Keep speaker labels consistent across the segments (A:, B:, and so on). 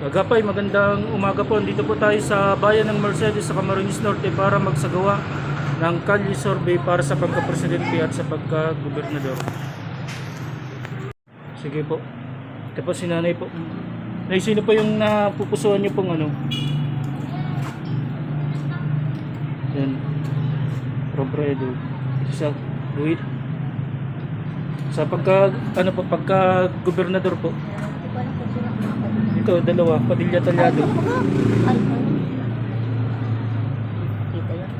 A: Agapay, magandang umaga po. Dito po tayo sa bayan ng Mercedes sa Camarines Norte para magsagawa ng kalye survey para sa pagka-presidente at sa pagka-gobernador. Sige po. Ito po si nanay po. Nay, sino po yung napupusuan niyo pong ano? Yan. Robredo. Sa Luit. Sa pagka-gobernador po. Ito, dalawa, Padilla Talyado.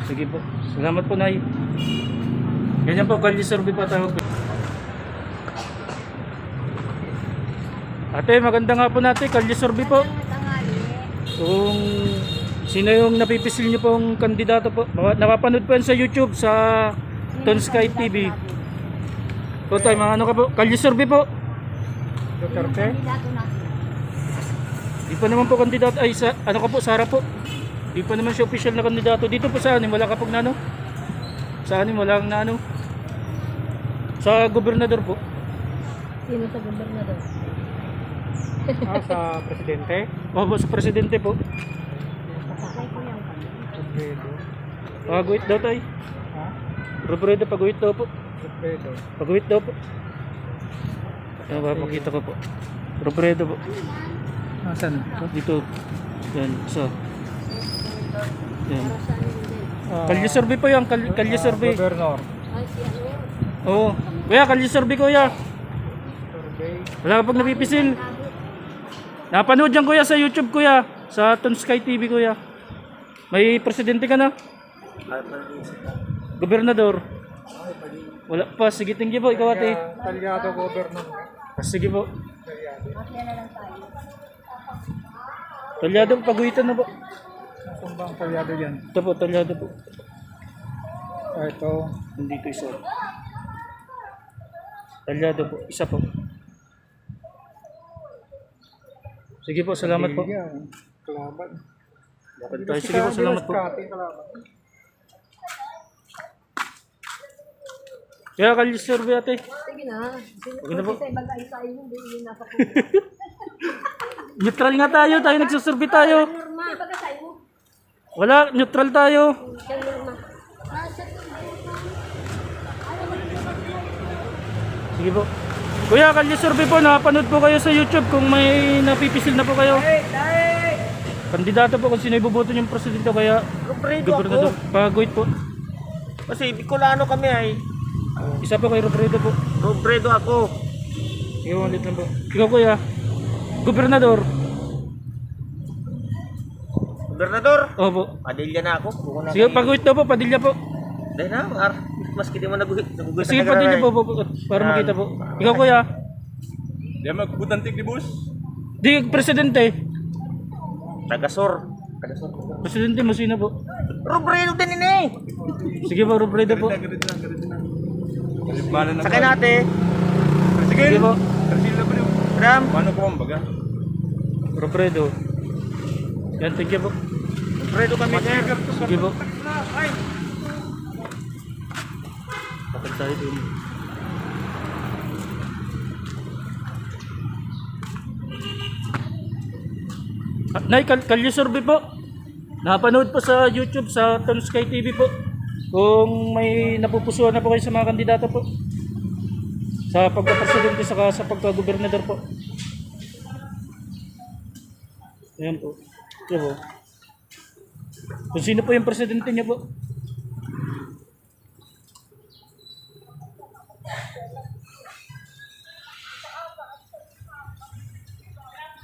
A: Sige po. Salamat po, Nay. Ganyan po, kalye survey pa tawag. Ate, maganda nga po natin, kalye survey po. Kung sino yung napipisil nyo pong kandidato po. Nakapanood po yan sa YouTube, sa Tonsky TV. Po tayo, mga ano ka po, kalye survey po. Duterte. Di pa naman po kandidato, ay sa, ano ka po, Sara po. Di pa naman siya official na kandidato. Dito po sa anin, wala ka pong nano. Sa anin, wala kang nano. Sa gobernador po.
B: Sino sa gobernador?
C: Sa presidente?
A: O sa presidente po.
B: Pasakay ko yung
C: Robredo.
A: Paguit daw tayo.
C: Ha?
A: Robredo, paguit daw po.
C: Robredo.
A: Paguit daw po. Ano ba, makita ko po. Robredo po.
C: Nasaan?
A: Dito. Yan, so. Yan. Kalye
C: Ah,
A: survey po yan, kalye survey.
C: Governor.
B: Ay, si ano?
A: Oo. Kuya, kalye survey kuya.
C: Survey.
A: Wala ka pag napipisil. Napanood yan kuya sa YouTube kuya. Sa Tonsky TV kuya. May presidente ka na? Gobernador. Wala pa. Sige, tingin po. Ikaw ate.
C: Talyado Governor.
A: Sige po.
B: Masaya na lang tayo.
A: Talyado, paguitan na po.
C: Nasaan ba ang talyado yan?
A: Ito po, talyado po.
C: Ito.
A: Nandito isa. Talyado po. Isa po. Sige po, salamat po.
C: Padilla. Kalaban.
A: Bakit tayo? Sige po, salamat po.
C: Kalaban.
A: Kaya kalye survey ate.
B: Sige na.
A: Okay na po.
B: Sa ibang kayo tayo, hindi nasa po.
A: Neutral nga tayo. Tayo nagsusurvey tayo.
B: Norma. Ibaga tayo.
A: Wala, neutral tayo.
B: Siya Norma.
A: Sige po. Kuya, kalye survey po. Napanood po kayo sa YouTube kung may napipisil na po kayo. Kandidato po kung sino iboboto niyong presidente kaya
D: Robredo
A: gobernador.
D: ako.
A: Paguit po.
D: Kasi Bicolano kami ay.
A: Isa po kay Robredo po.
D: Robredo ako.
A: Ikaw ulit lang po. Ikaw kuya. Gobernador.
D: Gobernador.
A: Opo.
D: Padilla na ako.
A: Sige, paguit daw po. Padilla po.
D: Dahil na, mas kita mo naguhit
A: Sige, Padilla po, para makita po. Ikaw kuya.
E: Di magbutantik di bus.
A: Di, presidente.
D: Tagasor.
A: Presidente mo sino po?
D: Robredo din ini.
A: Sige po, Robredo po.
E: Ganito na. Kalibanan na.
D: Sakay natin.
A: Sige po.
E: Karsil na ba niyo?
D: Ram.
E: Paano po ang baga?
A: Robredo. Yan, thank you po.
D: Robredo kami sir.
A: Sige po. Bakit tayo din? Nay, kalye survey po. Napanood po sa YouTube, sa Tonsky TV po. Kung may napupusuan na po kayo sa mga kandidato po. Sa pagka-presidente saka sa pagka-gobernador po. Ayan po. Ito po. Kung sino po yung presidente niya po.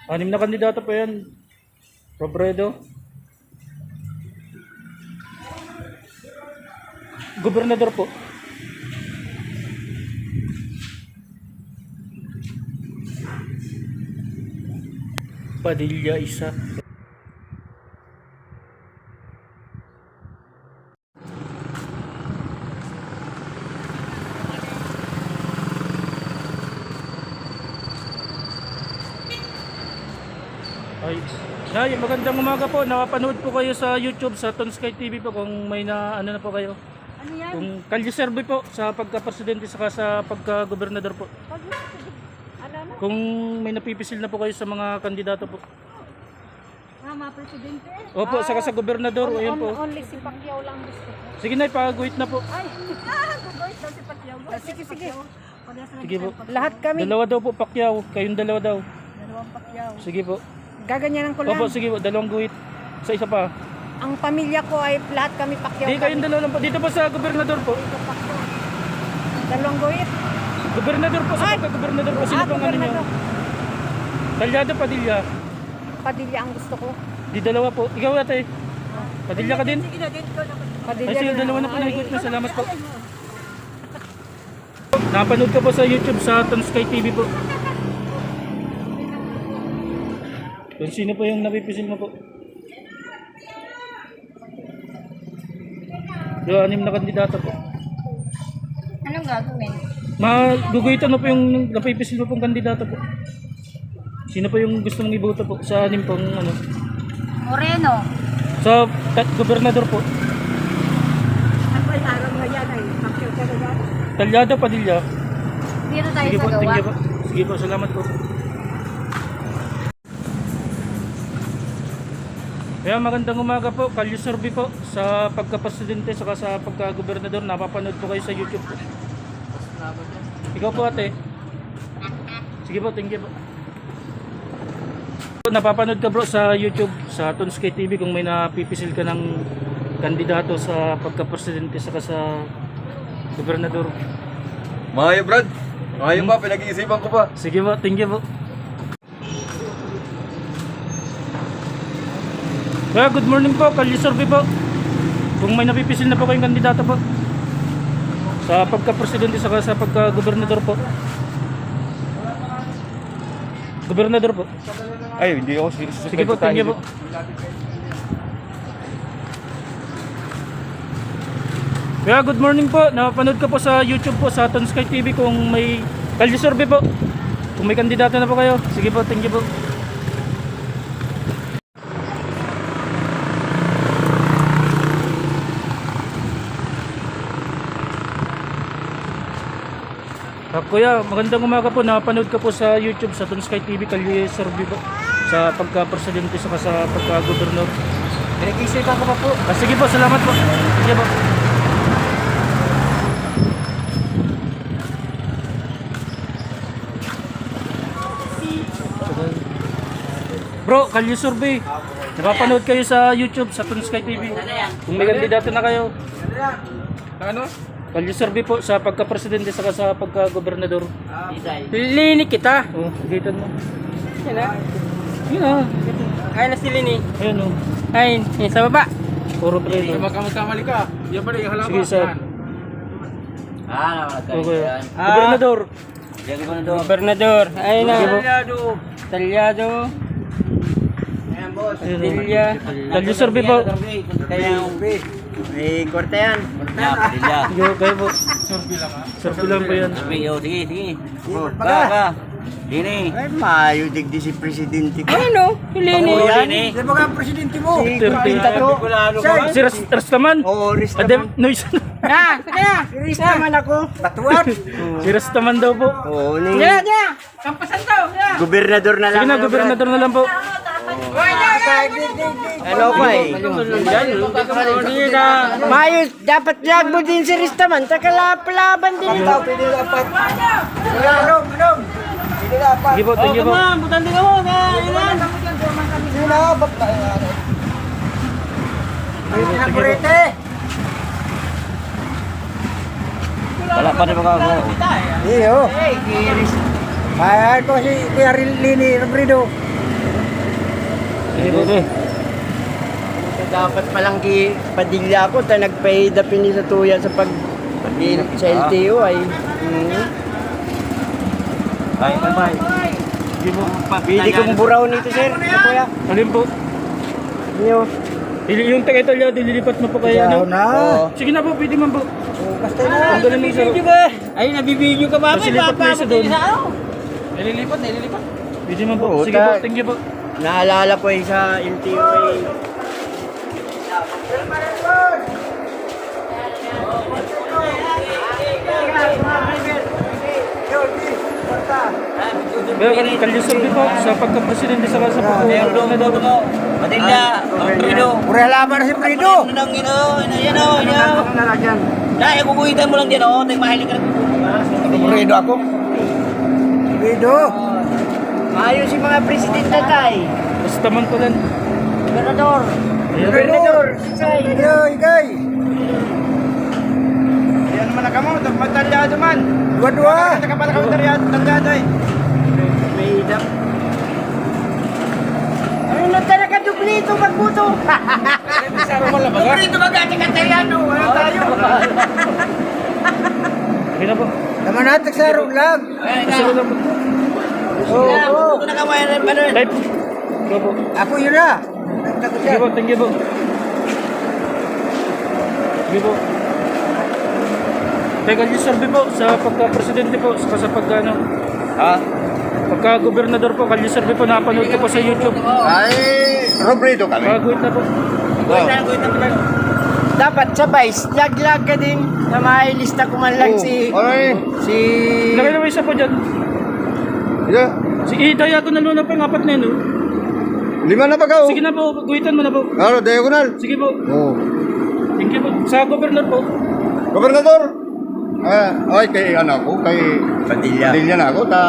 A: Anim na kandidato po yan. Robredo. Gobernador po. Padilla isa. Ay, Nay, magandang umaga po. Nakapanood po kayo sa YouTube, sa Tonsky TV po kung may na ano na po kayo.
B: Ano yan?
A: Kung kalye survey po sa pagka-presidente saka sa pagka-gobernador po.
B: Ano na?
A: Kung may napipisil na po kayo sa mga kandidato po.
B: mga presidente.
A: Opo, saka sa gobernador. Ayun po.
B: Only si Pacquiao lang gusto ko.
A: Sige na, ipaguhit na po.
B: Ay, gugoy daw si Pacquiao. Sige, sige.
A: Sige po.
B: Lahat kami.
A: Dalawa daw po, Pacquiao. Kayong dalawa daw.
B: Dalawang Pacquiao.
A: Sige po.
B: Gaganyanan ko lang.
A: Opo, sige po. Dalawang guhit. Sa isa pa.
B: Ang pamilya ko ay lahat kami Pacquiao.
A: Di, kayong dalawa lang po. Dito po sa gobernador po.
B: Dalawang guhit.
A: Gobernador po, sa pagka-gobernador po. Sino pong ano nyo?
B: gobernador.
A: Talyado, Padilla.
B: Padilla ang gusto ko.
A: Di dalawa po. Ikaw ate. Padilla ka din?
B: Padilla
A: Ay, sige,
B: rin
A: dalawa
B: ako.
A: na po na higuit na. Salamat po. Napanood ka po sa YouTube sa Tonsky TV po. Kung sino po yung napipisil mo po? Yung 6 na kandidato po.
B: Anong gagawin?
A: Maguguhitan mo po yung napipisil mo pong kandidato po. Sino po yung gusto mong iboto po sa 6 pong ano?
B: Moreno.
A: Sa gobernador po.
B: Ako ay araw nga yan ay Pacquiao ka na.
A: Talyado, Padilla.
B: Dito tayo
A: Sige
B: sa
A: po,
B: gawa.
A: thank you po. Sige po, salamat po. Kaya magandang umaga po, Kalye Survey po sa pagka-presidente saka sa pagka-gobernador. Napapanood po kayo sa YouTube po. Ikaw po ate. Sige po, thank you po. Napapanood ka bro sa YouTube, sa Tonsky TV kung may napipisil ka ng kandidato sa pagka-presidente saka sa gobernador.
E: Mayo, Brad. Mayo pa, pinag-iisipan ko pa.
A: Sige po, thank you po. Kaya good morning po, Kalye Survey po. Kung may napipisil na po kayong kandidato po sa pagka-presidente saka sa pagka-gobernador po. Gobernador po.
E: Ay, hindi ako
A: Sige po, thank you po. Kaya good morning po, napanood ka po sa YouTube po sa Tonsky TV kung may Kalye Survey po. Kung may kandidato na po kayo. Sige po, thank you po. Kuya, magandang umaga po. Napanood ka po sa YouTube sa Tonsky TV Kalye Survey po sa pagka-presidente saka sa pagka-gobernador.
D: Pinag-iisipan ko pa po.
A: Sige po, salamat po. Sige po. Bro, Kalye Survey. Napapanood kayo sa YouTube sa Tonsky TV. Kung may kandidato na kayo.
E: Ano?
A: Kalye Survey po sa pagka-presidente saka sa pagka-gobernador.
D: Lini kita.
A: Oh, gitan mo.
D: Yan na.
A: Yun ah.
D: Ay na si Lini.
A: Ayun oh.
D: Ay, yan sa baba.
A: Puro preto.
E: Magkamali ka. Yan pala yung halaman.
A: Sige, sir. Okay.
D: Ah.
A: Gobernador.
D: Gobernador. Ay na.
A: Talyado.
D: Talyado.
A: Ayun,
D: Padilla.
A: Kalye Survey po.
D: May korte yan.
A: Sige, kayo po. Survey lang po yan.
D: Sige. Baga. Lini.
F: Ay, mayo digdi si presidente ko.
D: Ano? Si Lini.
F: Di ba ka presidente mo?
A: Si Si Rastaman.
F: Oo, Riz
A: Adem, noise.
D: Ah, kaya.
F: Riz naman ako. Batuan.
A: Si Rastaman daw po.
F: Oo, ni
D: Diya. Kampasan to.
F: gobernador na
A: Sige
F: lang.
A: na, gobernador na lang po.
F: Ano pa eh? Mayo, dapat lag mo din si Riz naman. Taka laban din ito. Pwede dapat.
A: Sige po, thank you po.
D: Butan din ako. Ilan.
F: Wala pa rin ako. Iyo. Ay, ko si Kuya Lini Robredo.
A: Sige po, po.
F: Dapat palang Padilla ako ta nagpahida pini sa tuya sa sa LTO ay.
D: Ay, bye.
A: Sige po.
F: Pili kong buraw nito sir. Kuya.
A: Alin po?
F: Niyo.
A: Yung taga-Italia, dililipat mo po kayo, ano?
F: na.
A: Sige na po, pwede man po.
F: Basta na.
A: Ang galing mo, sir.
D: Ay, nabibidyo ka ba?
A: Kasi lipat na isa doon.
D: Nililipat.
A: Pwede man po.
F: Oo,
A: Sige po, thank you po.
F: Naalala ko eh sa LTO ay
A: Kuya, kalye survey po sa pagka-presidente sa
D: Meron
A: pagka-gobernador.
D: mo. Padilla. Prido.
F: Pura laban si Prido.
D: Nang yan o. Dahil kukuhitan mo lang dyan o. Tayo mahilig ka na.
F: Prido ako. Prido. Ayos yung mga presidente tay.
A: Basta man po lang.
F: Gobernador.
A: Ayan.
F: Gobernador. Igay. Yan man na kamo. Magtalyado man. Dua-dua. Kapala kamo talyado eh. May idap. Ano na talaga duplito magbuto? Duplito magati ka talyado. Ano tayo?
A: Okay na po.
F: Naman natin sa lang.
A: Masarap na po.
D: Oo. Kung nakawaya na ba nun?
A: Live. Go po.
F: Ako yun na.
A: Sige po, thank you po. Sige po. Tayo kalye survey po sa pagka-presidente po, sa pagka-ano.
E: Ha?
A: Pagka-gobernador po, kalye survey po, napanood ko po sa YouTube.
E: Ay, Robredo kami.
A: Pag-wait na po.
F: Dapat sabay, lag-lag ka din na may lista ko man lang si
E: Ay,
A: Nakilaway isa po dyan.
E: yeah.
A: Si Idaya ko na luna pa yung apat na yun. Oh.
E: 5 na ba ka?
A: Sige na po, pag-waitan mo na po.
E: Ano, diagonal?
A: Sige po,
E: Oo.
A: thank you po. Sa gobernador po.
E: Gobernador. Ay, kay ano ako, kay
F: Padilla.
E: Padilla na ako, ta.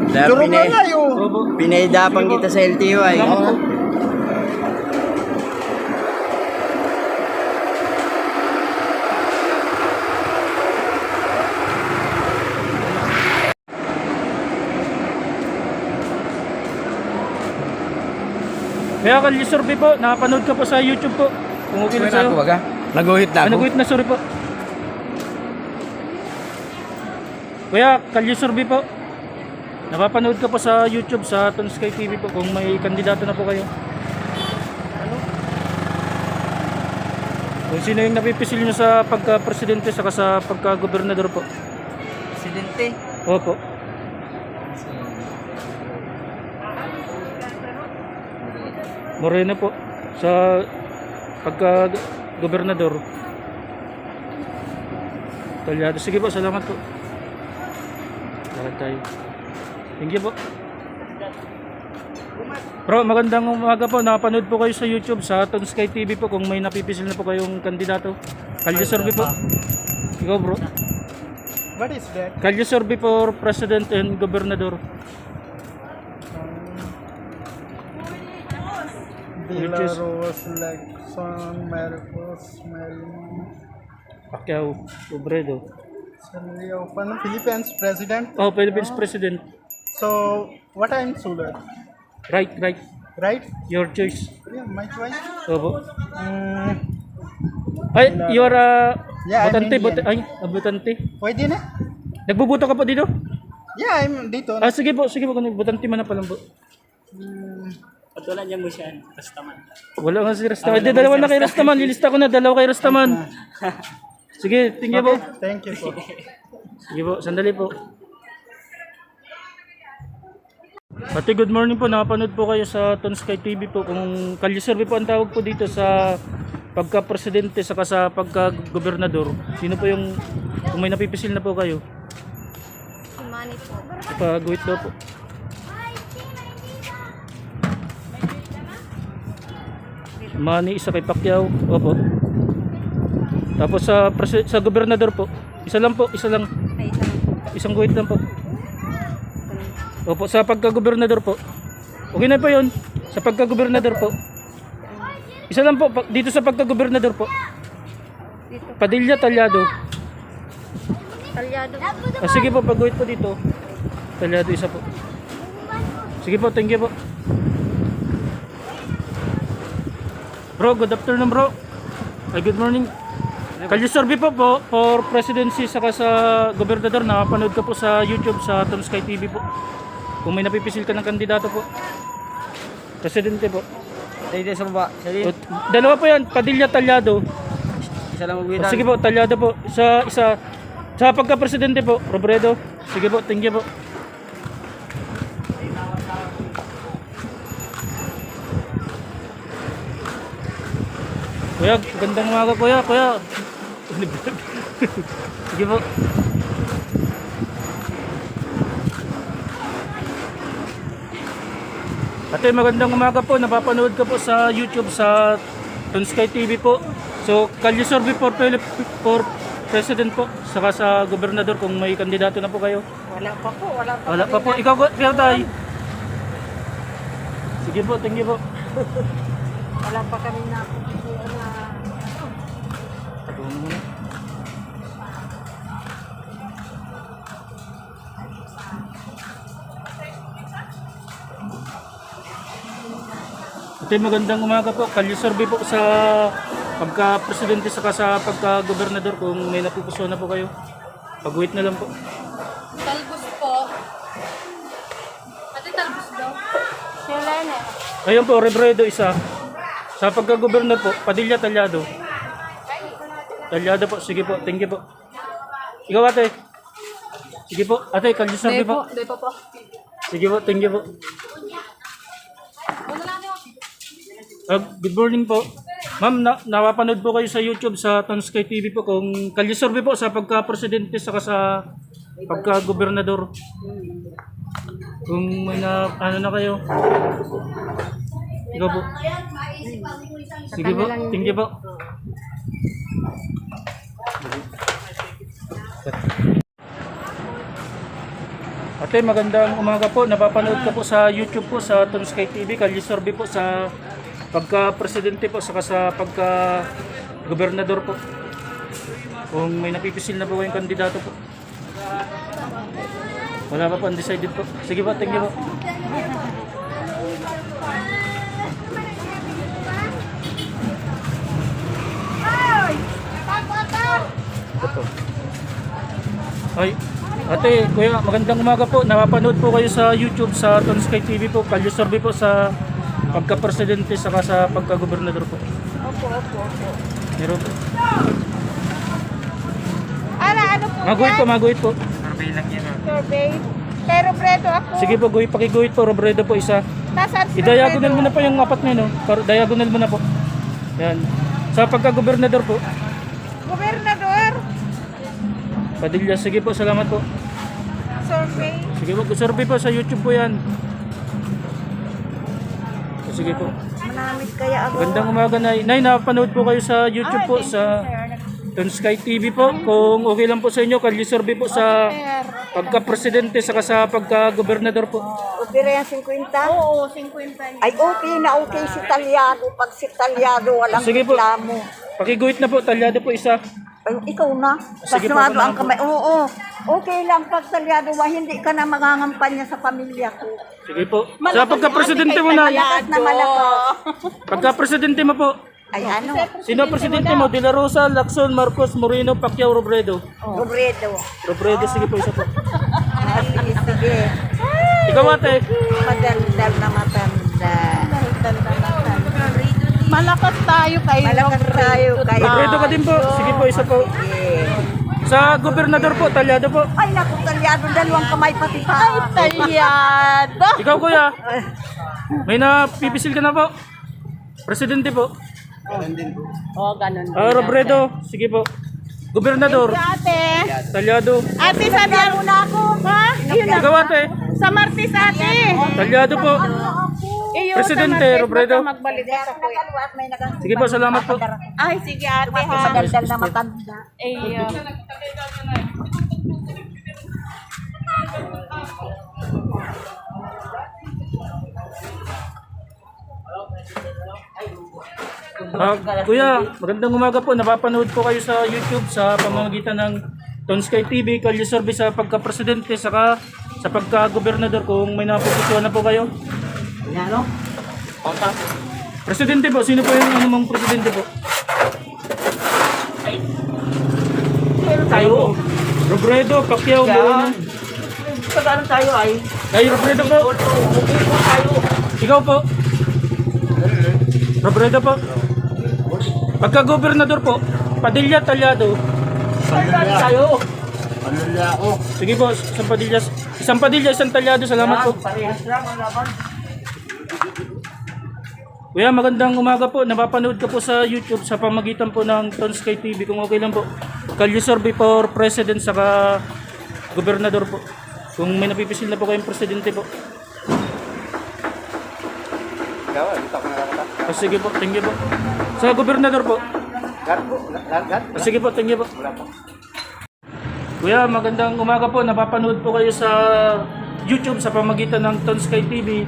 E: Turong na nga yun.
A: Opo.
F: Pinaidapang kita sa LTO ay.
A: Salamat po. Kaya kalye survey po, napanood ka po sa YouTube po. Kung okay na sa'yo.
F: Naguhit na
A: Ano na sorry po. Kuya, kalye survey po. Napapanood ka po sa YouTube sa Ton Sky TV po kung may kandidato na po kayo. Kung sino yung napipisil nyo sa pagka-presidente saka sa pagka-gobernador po.
D: Presidente.
A: Opo. Moreno po sa pagka-gobernador. Talyado. Sige po, salamat po. Lahat tayo. Thank you po. Bro, magandang umaga po. Napanood po kayo sa YouTube sa Ton Sky TV po kung may napipisil na po kayong kandidato. Kalye survey po. Ikaw bro.
C: What is that?
A: Kalye survey for President and Gobernador.
C: Belarus, Lexon, Marcos, Melin,
A: Pacquiao, Robredo.
C: Sergio, Philippines president.
A: Oh, Philippines President.
C: So, what I'm Suler,
A: Right.
C: right?
A: Your choice.
C: Yeah, my choice.
A: Opo. Ay, you are
C: Yeah, I'm
A: botante,
C: Indian.
A: botante.
C: Pwede na?
A: Nagbubuto ka po dito?
C: Yeah, I'm dito.
A: Ah, sige po, kung botante man na pala po.
D: At wala niya mo siya. Rastaman.
A: Wala nga si Rastaman. Hindi, dalawa na kay Rastaman. Lilista ko na, dalawa kay Rastaman. Sige, tingnan po.
C: Thank you po.
A: Sige po, sandali po. Pati good morning po, nakapanood po kayo sa Ton Sky TV po. Kung kalye survey po ang tawag po dito sa pagka-presidente saka sa pagka-gobernador. Sino po yung, kung may napipisil na po kayo?
B: Si Manny po.
A: Pag-wait daw po. Manny, isa kay Pacquiao. Opo. Tapos sa gobernador po. Isa lang po, isa lang.
B: Ay, isa lang po.
A: Isang guhit lang po. Opo, sa pagka-gobernador po. Okay na po yun. Sa pagka-gobernador po. Isa lang po, dito sa pagka-gobernador po.
B: Dito.
A: Padilla, Talyado.
B: Talyado.
A: Ah, sige po, pag-guhit po dito. Talyado, isa po. Sige po, thank you po. Bro, good afternoon bro. Ay, good morning. Kalye survey po for presidency saka sa gobernador. Nakapanood ka po sa YouTube sa Ton Sky TV po. Kung may napipisil ka ng kandidato po. Presidente po.
D: Dito sa baba.
A: O, dalawa po yan, Padilla, Talyado.
D: Isa lang
A: O,
D: magwitan.
A: sige po, Talyado po. Sa pagka-presidente po, Robredo. Sige po, thank you po. Kuya, gandang umaga kuya. Sige po. Ate, magandang umaga po. Napapanood ka po sa YouTube sa Tonsky TV po. So, Kalye Survey for President po, saka sa gobernador kung may kandidato na po kayo.
B: Wala pa po, wala pa.
A: Wala pa po. Ikaw tay. Sige po, thank you po.
B: Wala pa kami na
A: Ate, magandang umaga po. Kalye Survey po sa pagka-presidente saka sa pagka-gobernador kung may napupusuan na po kayo. Pag-wait na lang po.
G: Talbos po. Ate, talbos daw. Selene.
A: Ayun po, Robredo isa. Sa pagka-gobernador po, Padilla Talyado. Talyado po, sige po, thank you po. Ikaw ate. Sige po, ate, Kalye Survey po.
G: Hindi po po.
A: Sige po, thank you po. Good morning po. Ma'am, napapanood po kayo sa YouTube sa Tonsky TV po kung Kalye Survey po sa pagka-presidente saka sa pagka-gobernador. Kung may na ano na kayo. Ikaw po. Sige po, thank you po. Ate, magandang umaga po. Napapanood ka po sa YouTube po sa Tonsky TV. Kalye Survey po sa pagka-presidente po saka sa pagka-gobernador po. Kung may napipisil na po kayong kandidato po. Wala pa po, undecided po. Sige po, thank you po. Ito. Ay, ate, kuya, magandang umaga po. Napapanood po kayo sa YouTube sa Tonsky TV po. Kalye Survey po sa pagka-presidente saka sa pagka-gobernador po.
B: Opo.
A: Meron po.
B: Ano po
A: Maguhit po.
B: survey? Kay Robredo ako.
A: Sige po, pakiguhit po, Robredo po isa.
B: Nasaan si
A: I-diagonal mo na po yung apat na yun, no? Diagonal mo na po. Yan. Sa pagka-gobernador po,
B: Gobernador.
A: Padilla, sige po, salamat po.
B: Survey.
A: Sige po, survey po sa YouTube po yan. Sige po.
B: Manamit kaya ako.
A: Magandang umaga, Nay. Nay, napanood po kayo sa YouTube po sa Tonsky TV po. Kung okay lang po sa inyo, Kalye Survey po sa pagka-presidente saka sa pagka-gobernador po.
B: Opera yung 50? Oo, 50. Ay, okay na okay si Talyado. Pag si Talyado, walang
A: Sige po.
B: reklamo.
A: Pakiguhit na po, Talyado po isa.
B: Ay, ikaw na.
A: Sige po,
B: Pasmado
A: ako na
B: ang kamay. Oo. Okay lang pag Talyado, hindi ka na mangangampanya sa pamilya ko.
A: Sige po. Sa pagka-presidente mo, Nay.
B: Malakas na malakas.
A: Pagka-presidente mo po.
B: Ay, ano?
A: Sino ang presidente mo? De La Rosa, Lacson, Marcos, Moreno, Pacquiao, Robredo.
B: Robredo.
A: Robredo, sige po, isa po.
B: Ah, sige.
A: Ikaw ate.
B: Madaldal na matanda.
G: Malakas tayo kay
B: Malakas tayo kay
A: Robredo ka din po. Sige po, isa po. Sa gobernador po, Talyado po.
B: Ay, naku, Talyado, dalawang kamay pati pa.
G: Talyado.
A: Ikaw kuya. May napipisil ka na po. Presidente po.
G: Oh, ganun.
A: Robredo, sige po. Gobernador,
G: Ate.
A: Talyado.
G: Ate, sabi na ako. Ha?
A: Ikaw ate.
G: Sa Martis, ate.
A: Talyado po. Presidente, Robredo.
G: Magbalik sa kuya.
A: Sige po, salamat po.
G: Ay, sige ate ha.
B: Madaldal na matanda.
G: Ay,
A: Kuya, magandang umaga po. Napapanood po kayo sa YouTube sa pamamagitan ng Tonsky TV, Kalye Survey sa pagka-presidente saka sa pagka-gobernador kung may napupusuan na po kayo.
F: Ano?
A: Presidente po, sino po yung anumang presidente po? Tayo. Robredo, Pacquiao, Moreno.
F: Pagkano tayo ay?
A: Ay, Robredo po. Ikaw po. Robredo po. Pagka-gobernador po, Padilla, Talyado.
F: Tayo. Palula ako.
A: Sige po, isang Padilla, isang Talyado. Salamat po.
F: Parehas lang ang laban.
A: Kuya, magandang umaga po. Napapanood ka po sa YouTube sa pamagitan po ng Tonsky TV. Kung okay lang po. Kalye Survey for President saka gobernador po. Kung may napipisil na po kayong presidente po.
C: daw. Dito ako nakakita.
A: Sige po, thank you po. Sa gobernador po.
C: Lahat po. Lahat.
A: Sige po, thank you po.
C: Wala po.
A: Kuya, magandang umaga po. Napapanood po kayo sa YouTube sa pamagitan ng Ton Sky TV.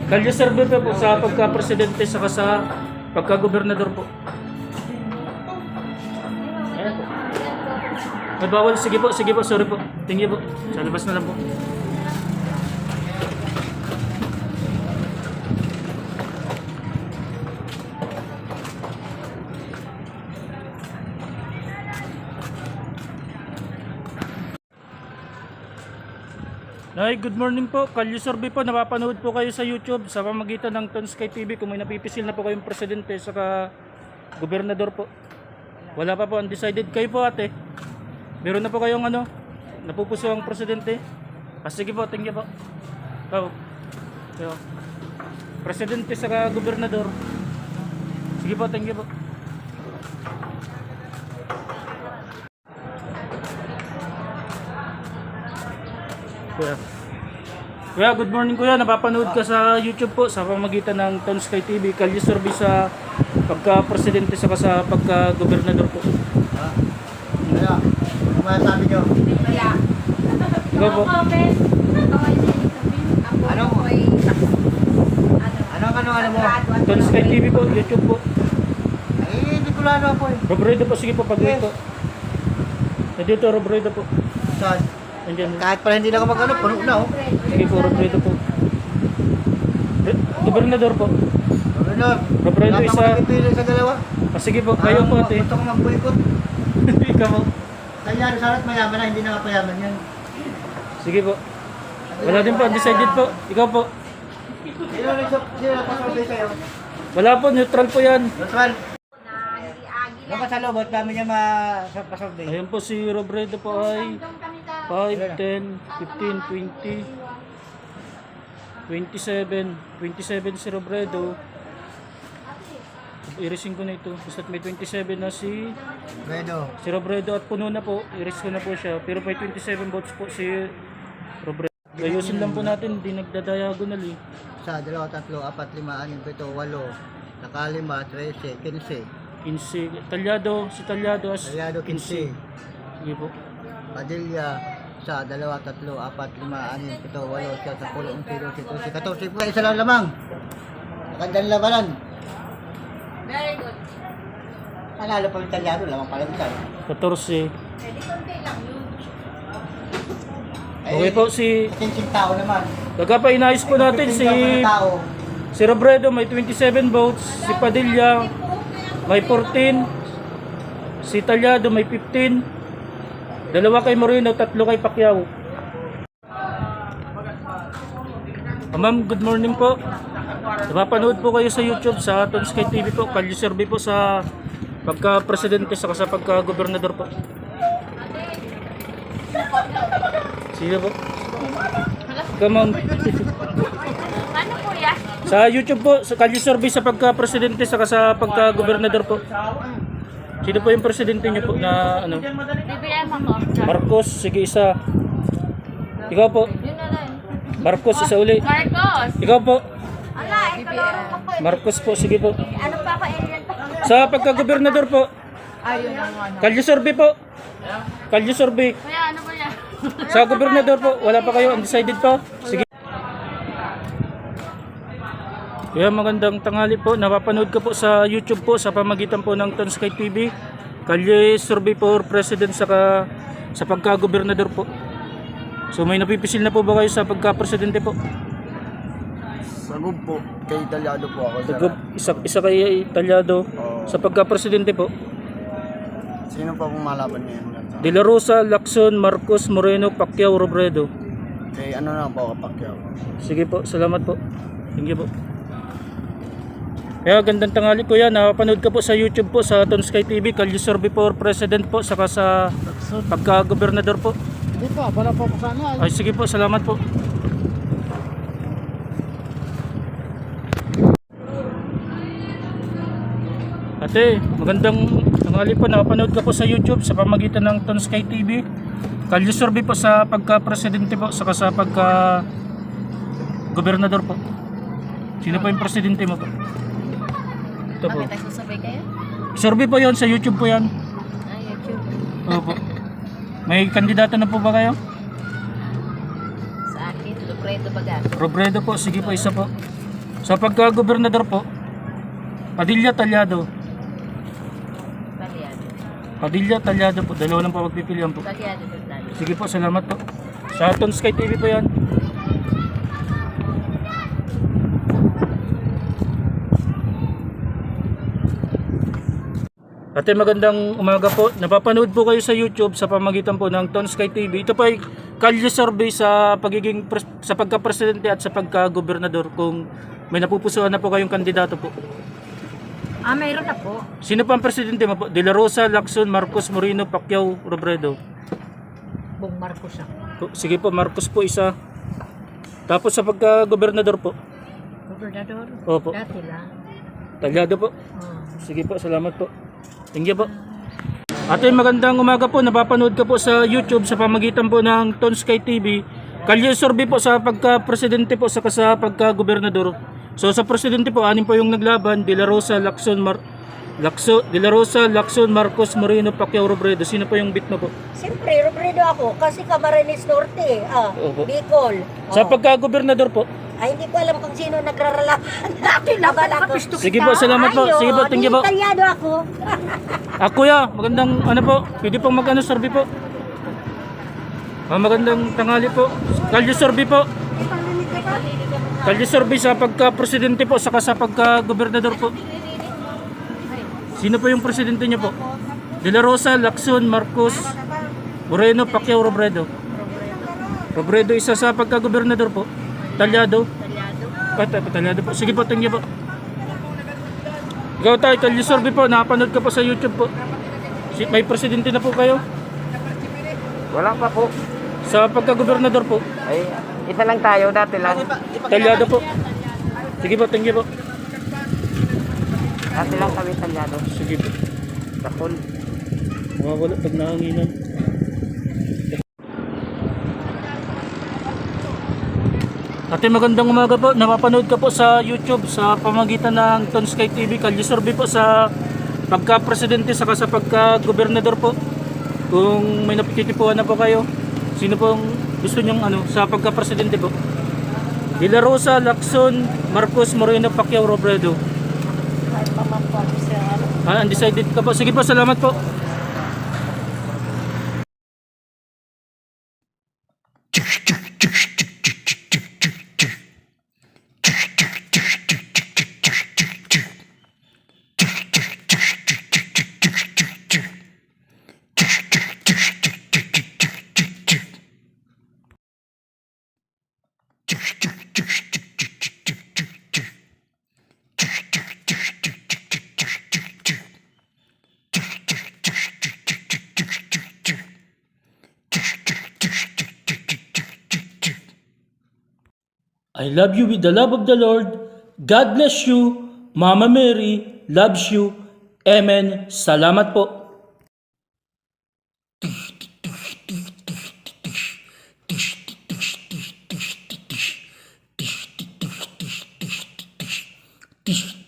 A: Kalye survey po sa pagka-presidente saka sa pagka-gobernador po. Ayan po. May bawal. Sige po, sorry po. Thank you po. Sa labas na lang po. Ay, good morning po. Kalye survey po. Napapanood po kayo sa YouTube sa pamagitan ng Ton Sky TV. Kung may napipisil na po kayong presidente saka gobernador po. Wala pa po, undecided kayo po ate. Meron na po kayong napupuso ang presidente. Sige po, thank you po. So, presidente saka gobernador. Sige po, thank you po. Kuya, good morning kuya. Napapanood ka sa YouTube po sa pamagitan ng Ton Sky TV. Kalye survey sa pagka-presidente saka sa pagka-gobernador po.
F: Kaya, ano masasabi nyo?
A: Ikaw po.
F: Ano mo?
A: Ton Sky TV po, YouTube po.
F: Ay, hindi ko lalo po eh.
A: Robredo po, sige po pag dito. Dito Robredo po.
F: Saan?
A: Andiyan.
F: Kahit pala hindi na ako mag-ano, puno na oh.
A: Sige po, Robredo po. Gobernador po. Robredo
F: Wala
A: isa.
F: pang magpipili sa dalawa.
A: Sige po, kayo po ate.
F: Gusto ko mag-boycott.
A: Ikaw po.
F: Kaya sara't mayaman na, hindi nakapayaman yan.
A: Sige po. Wala din po, undecided po. Ikaw po.
F: Sino nagpasabi sa'yo?
A: Wala po, neutral po yan.
F: Roswell. Ano ka sa loob? Ba't dami niya masasabi?
A: Ayan po si Robredo po ay 5, 10, 15, 20, 27. 27 si Robredo. Irisin ko na ito. Basta may 27 na si Robredo at puno na po. Iris ko na po siya. Pero may 27 votes po si Robredo. Ayusin lang po natin. Hindi nagdadiagonal eh.
F: 1, 2, 3, 4, 5, 6, 7, 8, nakalima, 13, 15.
A: 15. Talyado. Si Talyado as
F: Aliado 15.
A: Sige po.
F: Padilla, 1, 2, 3, 4, 5, 6, 7, 8, 9, 10, 11, 12, 13, 14, 15. Isa lang lamang. Magandang labanan.
G: Very good.
F: Panalo pa yung Talyado, lamang pala isa.
A: 14.
G: Pwede konti lang yun.
A: Okay po si...
F: Kinsing tao naman.
A: Kagapa-inayos po natin si Robredo may 27 votes. Si Padilla may 14. Si Talyado may 15. 2 kay Moreno, 3 kay Pacquiao. Ma'am, good morning po. Napapanood po kayo sa YouTube sa Ton Sky TV po. Kalye survey po sa pagka-presidente saka sa pagka-gobernador po. Sige po. Come on.
G: Ano po ya?
A: Sa YouTube po, sa Kalye survey sa pagka-presidente saka sa pagka-gobernador po. Sino po yung presidente niyo po na
G: BBM ako.
A: Marcos, sige isa. Ikaw po.
G: Yun na lang.
A: Marcos, isa uli.
G: Marcos!
A: Ikaw po.
G: Ala, ikaloro ko po.
A: Marcos po, sige po.
G: Ano pa ako alien pa?
A: Sa pagka-gobernador po.
G: Ayun ang ano.
A: Kalye survey po. Kalye survey.
G: Kuya, ano po yan?
A: Sa gobernador po, wala pa kayo, undecided po. Sige. Kaya magandang tanghali po. Napapanood ko po sa YouTube po sa pamagitan po ng Ton Sky TV. Kalye survey for president saka sa pagka-gobernador po. So may napipisil na po ba kayo sa pagka-presidente po?
C: Sagub po. Kay Talyado po ako.
A: Tugub, isa kay Talyado. Sa pagka-presidente po.
C: Sino pa pong malaban ngayon?
A: De La Rosa, Lacson, Marcos, Moreno, Pacquiao, Robredo.
C: Kay ano na po ako, Pacquiao.
A: Sige po, salamat po. Thank you po. Kaya gandang tanghali kuya, napapanood ka po sa YouTube po sa Ton Sky TV, Kalye survey for president po saka sa pagka-gobernador po.
C: Hindi pa, wala pa po sana.
A: Ay sige po, salamat po. Ate, magandang tanghali po, napapanood ka po sa YouTube sa pamagitan ng Ton Sky TV. Kalye survey po sa pagka-presidente po saka sa pagka-gobernador po. Sino po yung presidente mo po? Ito po.
G: Bakit nagsusabay kayo?
A: Survey po yon, sa YouTube po yan.
G: YouTube.
A: Opo. May kandidato na po ba kayo?
G: Sa akin, Lupredo Bagat.
A: Robredo po, sige po, isa po. Sa pagka-gobernador po, Padilla Talyado.
G: Talyado.
A: Padilla Talyado po, dalawa lang po magpipilian po.
G: Talyado. Talyado.
A: Sige po, salamat po. Sa Ton Sky TV po yan. Ate, magandang umaga po. Napapanood po kayo sa YouTube sa pamagitan po ng Ton Sky TV. Ito po ay kalye survey sa pagiging sa pagka-presidente at sa pagka-gobernador, kung may napupusuan na po kayong kandidato po.
G: Mayroon na po.
A: Sino pa ang presidente mo po? De La Rosa, Lacson, Marcos, Moreno, Pacquiao, Robredo.
G: Bong Marcos ako.
A: Sige po, Marcos po isa. Tapos sa pagka-gobernador po.
G: Gobernador?
A: Opo.
G: Dati lang.
A: Talyado po.
G: Oh.
A: Sige po, salamat po. Thank you po. Ate, magandang umaga po. Napapanood ka po sa YouTube sa pamagitan po ng Ton Sky TV. Kalye survey po sa pagka-presidente po sa pagka-gobernador. So sa presidente po, anim po yung naglaban. De La Rosa, Lacson, Marcos, Moreno, Pacquiao, Robredo. Sino po yung bit mo po?
B: Siyempre, Robredo ako kasi Camarines Norte,
A: Opo.
B: Bicol.
A: Sa pagka-gobernador po.
B: Ay, hindi ko alam kung sino nagraralaman. Dati lang ako.
A: Sige po, salamat po. Sige po, thank you po.
B: Italyado ako.
A: Kuya, magandang ano po, pwede pong mag-ano survey po. Magandang tanghali po. Kalye survey po. Kalye survey sa pagka-presidente po saka sa pagka-gobernador po. Sino po yung presidente niyo po? De La Rosa, Lacson, Marcos, Moreno, Pacquiao, Robredo. Robredo isa sa pagka-gobernador po. Talyado. Talyado po. Sige po, thank you po. Ikaw tayo, kalye survey po. Nakapanood ka po sa YouTube po. May presidente na po kayo?
F: Wala pa po.
A: Sa pagka-gobernador po.
F: Ay, isa lang tayo, dati lang.
A: Talyado po. Sige po, thank you po.
F: Dati lang kami talyado.
A: Sige po.
F: Takol.
A: Mawawala pag nahanginan. Ate, magandang umaga po. Napapanood ka po sa YouTube sa pamagitan ng Ton Sky TV. Kalye survey po sa pagka-presidente saka sa pagka-gobernador po. Kung may napikitipuan na po kayo, sino pong gusto nyong ano sa pagka-presidente po? De La Rosa, Lacson, Marcos, Moreno, Pacquiao, Robredo. Undecided ka po. Sige po, salamat po. I love you with the love of the Lord. God bless you. Mama Mary loves you. Amen. Salamat po. Tish.